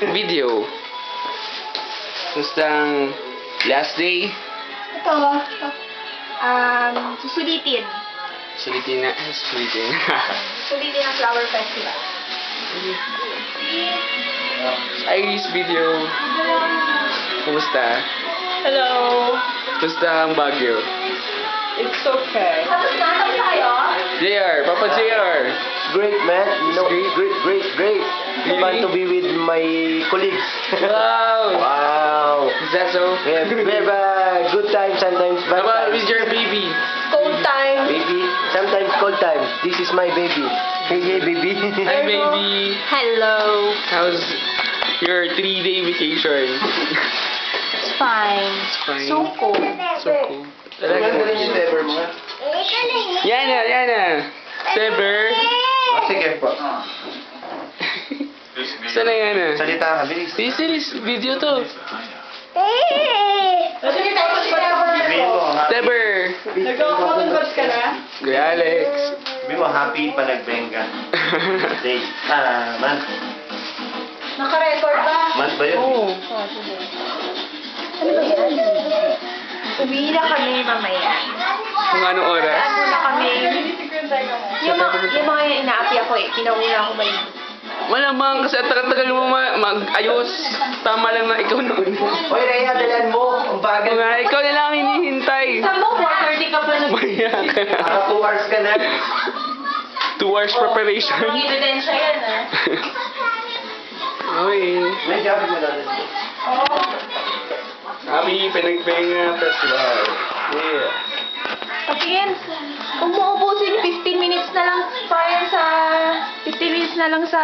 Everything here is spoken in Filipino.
video. Gusto ang last day? Ito. Susulitin. Sulitin na. Sulitin. Susulitin ang flower festival. Iris video. Kumusta? Hello. Kumusta ang Baguio? It's okay. Tapos na tayo? JR, Papa JR. Great, man. You know, It's great. great. Really? Fun to be with my colleagues. Wow. Wow. Is that so? We have good times, sometimes How bad about times. with your baby? Cold time. Baby, sometimes cold times. This is my baby. Hey, baby. Hi, baby. Hello. How's your 3-day vacation? It's fine. It's fine. So cold. So cool. Talaga. Yana. Sever. Sige po. Sana Yana. Salita ka, bilis. Bilis, video to. Sabihin mo, Sever. Nag-converse ka na? Kuya Alex. sabihin mo, happy panagbenga. Day. Month. Naka-record ba? Month ba yun? Oo. Ano ba yan? Uwi na kami mamaya. Kung anong oras? Ano na kami? Yung mga inaapi ako eh. Pinauna ako maligo. Malamang kasi ang tagal-tagal mo mag-ayos. Tama lang na ikaw noon. Hoy, Rhea, dalan mo. Ang bagal. Mga ikaw na lang ang hinihintay. Saan mo? 4:30 ka pa nag- Maya ka na. Naka 2 hours ka na. 2 hours preparation. Mga ebidensya yan ah. Okay. May gabi mo na. Happy Pinagbenga Festival. Yeah. Patingin. Kung maubusin 15 minutes na lang pa yan sa... 15 minutes na lang sa